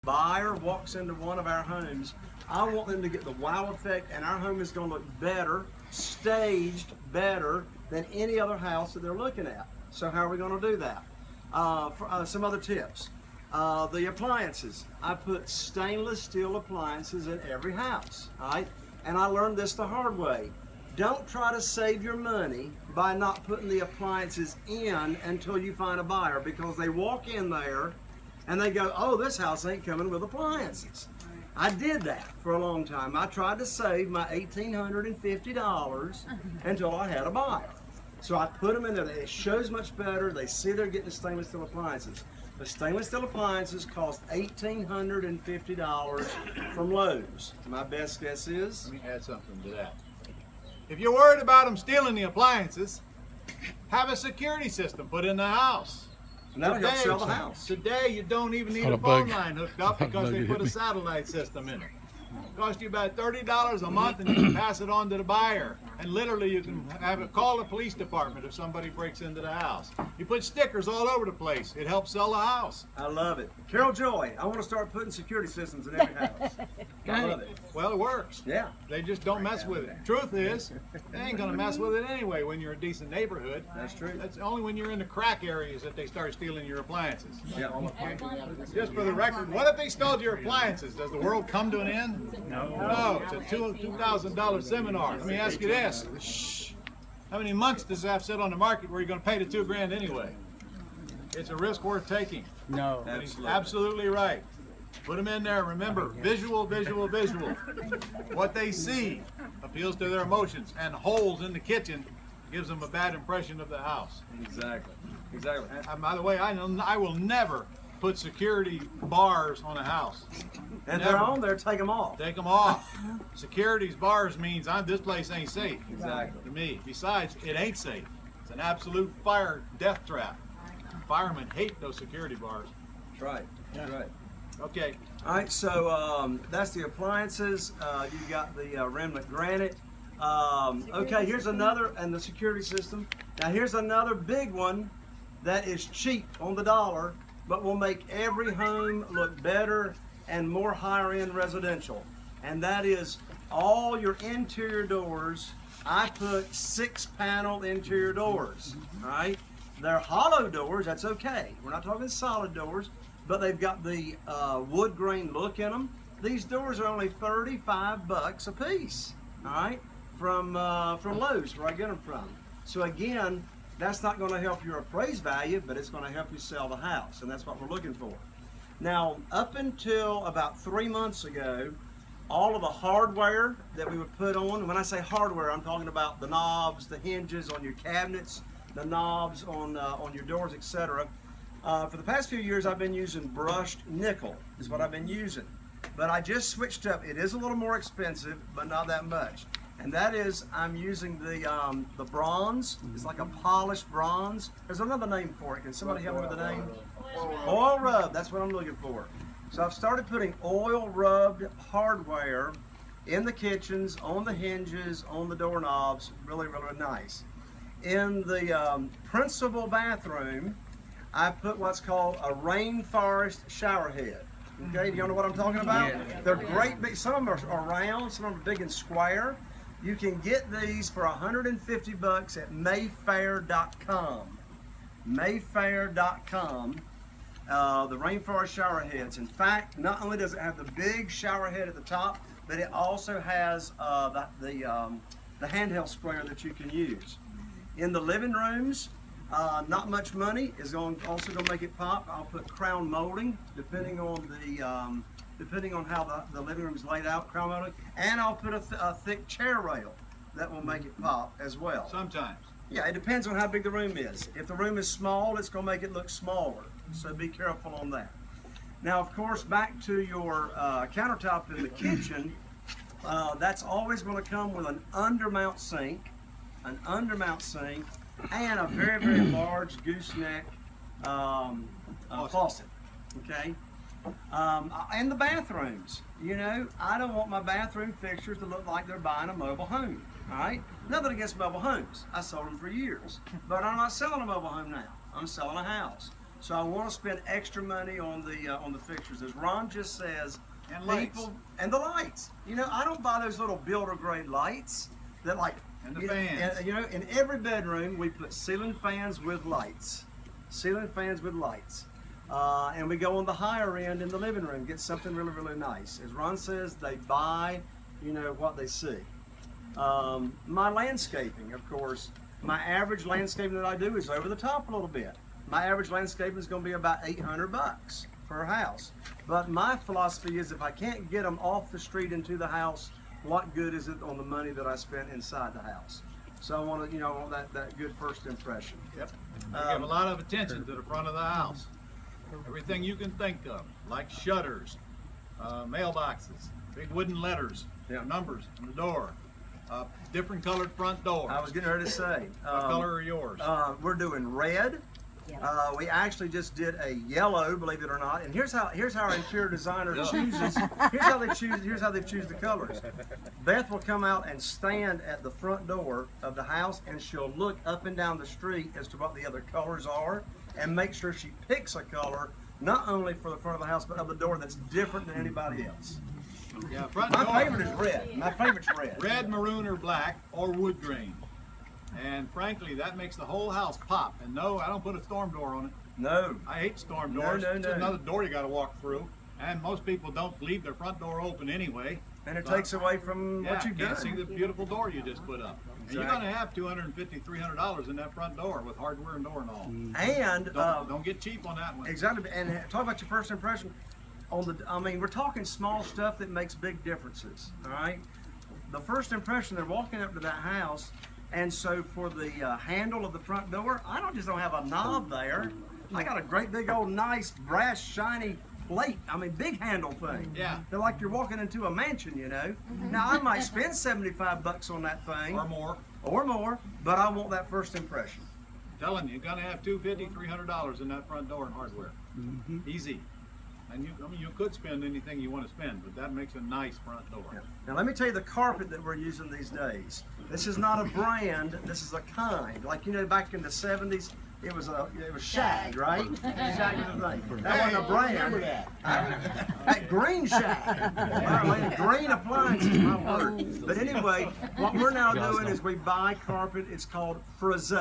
buyer walks into one of our homes, I want them to get the wow effect, and our home is going to look better, staged better than any other house that they're looking at. So how are we going to do that? Some other tips. The appliances. I put stainless steel appliances in every house, all right? And I learned this the hard way. Don't try to save your money by not putting the appliances in until you find a buyer, because they walk in there and they go, oh, this house ain't coming with appliances. I did that for a long time. I tried to save my $1,850 until I had a buyer. So I put them in there. It shows much better. They see they're getting stainless steel appliances. The stainless steel appliances cost $1,850 from Lowe's. My best guess is? Let me add something to that. If you're worried about them stealing the appliances, have a security system put in the house. And that'll help sell the house. Today, you don't even need a phone line hooked up because they put a satellite system in it. It costs you about $30 a month, and you can pass it on to the buyer. And literally, you can have it call the police department if somebody breaks into the house. You put stickers all over the place. It helps sell the house. I love it. Carol Joy, I want to start putting security systems in every house. I love it. Well, it works. Yeah. They just don't mess with it. Truth is, they ain't going to mess with it anyway when you're a decent neighborhood. That's true. That's only when you're in the crack areas that they start stealing your appliances. Yeah. Just for the record, what if they stole your appliances? Does the world come to an end? No. No, it's a $2,000 seminar. Let me ask you this. Shh. How many months does that sit on the market where you're going to pay the $2,000 anyway? It's a risk worth taking. No. Absolutely. Absolutely right. Put them in there. Remember, visual, visual, visual. What they see appeals to their emotions, and holes in the kitchen gives them a bad impression of the house. Exactly. Exactly. By the way, I will never put security bars on a house. And if they're on there, take them off. Take them off. Security's bars means this place ain't safe. Exactly. To me. Besides, it ain't safe. It's an absolute fire death trap. Firemen hate those security bars. That's right. That's right. Okay. All right, so that's the appliances. You got the remnant granite. Okay, here's another, and the security system. Now here's another big one that is cheap on the dollar, but will make every home look better and more higher end residential. And that is all your interior doors. I put 6-panel interior doors, all right? They're hollow doors, that's okay. We're not talking solid doors, but they've got the wood grain look in them. These doors are only $35 a piece, all right? From Lowe's, where I get them from. So again, that's not going to help your appraised value, but it's going to help you sell the house, and that's what we're looking for. Now, up until about 3 months ago, all of the hardware that we would put on, when I say hardware, I'm talking about the knobs, the hinges on your cabinets, the knobs on your doors, etc. For the past few years, I've been using brushed nickel, is what I've been using. But I just switched up. It is a little more expensive, but not that much. And that is, I'm using the bronze. It's like a polished bronze. There's another name for it. Can somebody help me with the name? Oil rub. That's what I'm looking for. So I've started putting oil rubbed hardware in the kitchens, on the hinges, on the doorknobs. Really, really nice. In the principal bathroom, I put what's called a rainforest shower head. Okay, do y'all know what I'm talking about? Yeah. They're great big. Some of them are round, some of them are big and square. You can get these for $150 at Mayfair.com. Mayfair.com. The rainforest shower heads. In fact, not only does it have the big shower head at the top, but it also has the handheld sprayer that you can use. In the living rooms, not much money is also going to make it pop. I'll put crown molding, depending on how the living room is laid out, crown molding, and I'll put a thick chair rail that will make it pop as well. Sometimes. Yeah, it depends on how big the room is. If the room is small, it's going to make it look smaller. So be careful on that. Now, of course, back to your countertop in the kitchen, that's always going to come with an undermount sink, and a very, very large gooseneck faucet. Okay. And the bathrooms. You know, I don't want my bathroom fixtures to look like they're buying a mobile home. All right. Nothing against mobile homes. I sold them for years, but I'm not selling a mobile home now. I'm selling a house. So I want to spend extra money on the fixtures. As Ron just says, And lights. and the lights. You know, I don't buy those little builder grade lights that like. And the fans. You know, in every bedroom we put ceiling fans with lights. Ceiling fans with lights. And we go on the higher end in the living room, get something really, really nice. As Ron says, they buy, you know, what they see. My landscaping, of course, my average landscaping that I do is over the top a little bit. My average landscaping is going to be about $800 per house. But my philosophy is if I can't get them off the street into the house, what good is it on the money that I spent inside the house? So I want to, you know, I want that good first impression. Yep. We give a lot of attention to the front of the house. Everything you can think of, like shutters, mailboxes, big wooden letters, Yeah. numbers on the door, different colored front doors. I was getting ready to say. What color are yours? We're doing red. We actually just did a yellow, believe it or not. And here's how our interior designer chooses. Here's how they choose the colors. Beth will come out and stand at the front door of the house, and she'll look up and down the street as to what the other colors are, and make sure she picks a color not only for the front of the house, but of the door that's different than anybody else. Yeah, front My door. favorite is red. My favorite's red. Red, maroon, or black, or wood grain. And frankly, that makes the whole house pop. And no, I don't put a storm door on it. No. I hate storm No, doors. no, It's no. another door you got to walk through. And most people don't leave their front door open anyway. And it takes away from Yeah, what you've can't see done. the beautiful door you just put up. And you're Exactly. going to have $250, $300 in that front door with hardware and door and all. And Don't get cheap on that one. exactly. And talk about your first impression. I mean, we're talking small stuff that makes big differences. All right. The first impression, they're walking up to that house, and so for the handle of the front door, I don't have a knob there. I got a great big old nice brass shiny plate. I mean, big handle thing. Yeah. They're like you're walking into a mansion, you know. Now I might spend $75 on that thing Or more. but I want that first impression. I'm telling you, you're going to have $250, $300 in that front door and hardware. Easy. And you could spend anything you want to spend, but that makes a nice front door. Yeah. Now let me tell you the carpet that we're using these days. This is not a brand. This is a kind. Like, you know, back in the '70s, it was shag, right? Shag was the thing. That wasn't a brand. Remember that. That green shag. Green appliances, my word. But anyway, what we're now doing is we buy carpet. It's called FRES.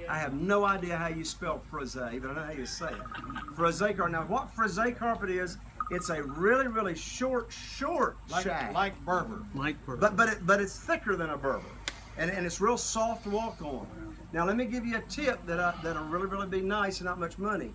I have no idea how you spell FRES, but I know how you say it. FRES carpet. Now, what FRES carpet is, it's a really, really short shag. Like Berber. But it's thicker than a Berber, and it's real soft to walk on. Now let me give you a tip that'll really be nice and not much money.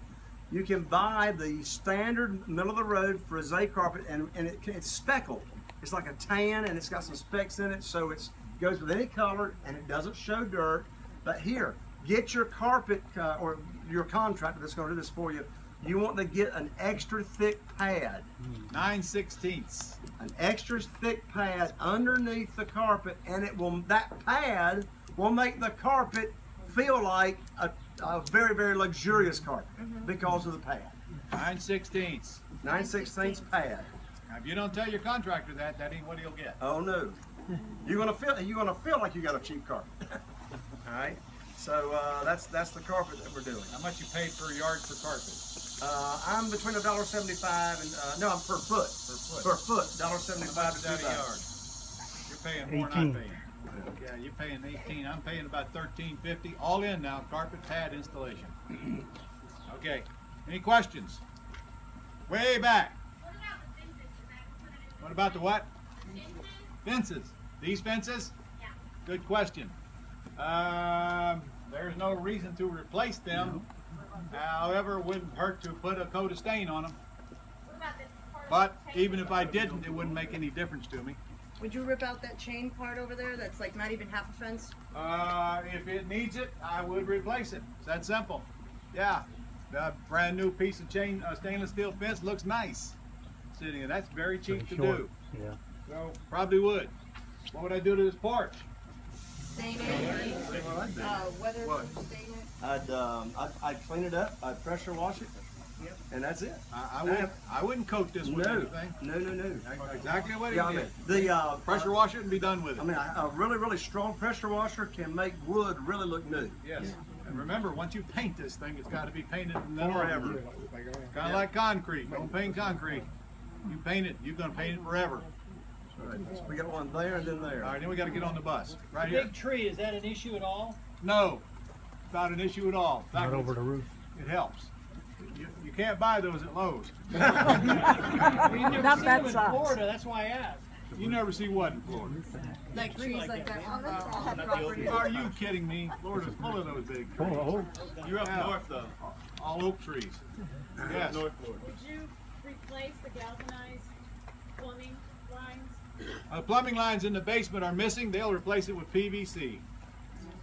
You can buy the standard middle of the road FRES carpet, and it's speckled. It's like a tan, and it's got some specks in it, so it goes with any color, and it doesn't show dirt. But here, get your carpet or your contractor that's going to do this for you. You want to get an extra thick pad. 9/16. An extra thick pad underneath the carpet, and that pad will make the carpet feel like a very luxurious carpet because of the pad. 9/16. 9/16 pad. Now, if you don't tell your contractor that ain't what he'll get. Oh no, you're gonna feel like you got a cheap carpet. All right. So that's the carpet that we're doing. How much you paid per yard for carpet? I'm between $1.75 and no, I'm per foot. $1.75 to How much is that a yard? $2. You're paying more than I'm paying. Yeah, you're paying 18. I'm paying about $13.50 all in now, carpet pad installation. Okay. Any questions? Way back. What about the what? Fences. These fences? Yeah. Good question. There's no reason to replace them. However, it wouldn't hurt to put a coat of stain on them. What about this part of But the chain? even if I didn't, it wouldn't make any difference to me. Would you rip out that chain part over there that's like not even half a fence? If it needs it, I would replace it. It's that simple. Yeah, the brand new piece of stainless steel fence looks nice sitting there. That's very cheap to do. Yeah. So probably would. What would I do to this porch? Stain it, weather What? stain it. I'd clean it up. I'd pressure wash it, and that's it. I wouldn't coat this with anything. No. That's exactly what it Yeah, I is. mean, the Pressure wash it and be done with it. I mean, a really strong pressure washer can make wood really look new. Yes. And remember, once you paint this thing, it's got to be painted Forever. Kind of like concrete. Don't paint concrete. You paint it, you're going to paint it forever. Right. So we got one there and then there. All right, then we got to get on the bus. Right The here. big tree, is that an issue at all? No, not an issue at all. In fact, Not over the roof. it helps. You can't buy those at Lowe's. We've never Not seen that them in size. Florida, that's why I asked. You never see what in Florida. Like trees like that on the the property. Are you kidding me? Florida's full of those big trees. You're up Yeah. north though. All oak trees. Yes. North Florida. Would you replace the galvanized plumbing lines? Plumbing lines in the basement are missing. They'll replace it with PVC,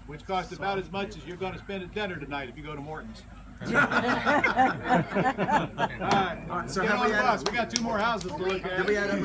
which costs about as much as you're going to spend at dinner tonight if you go to Morton's. All right, so get have on we the had- bus. We got 2 more houses to look at. Did we add up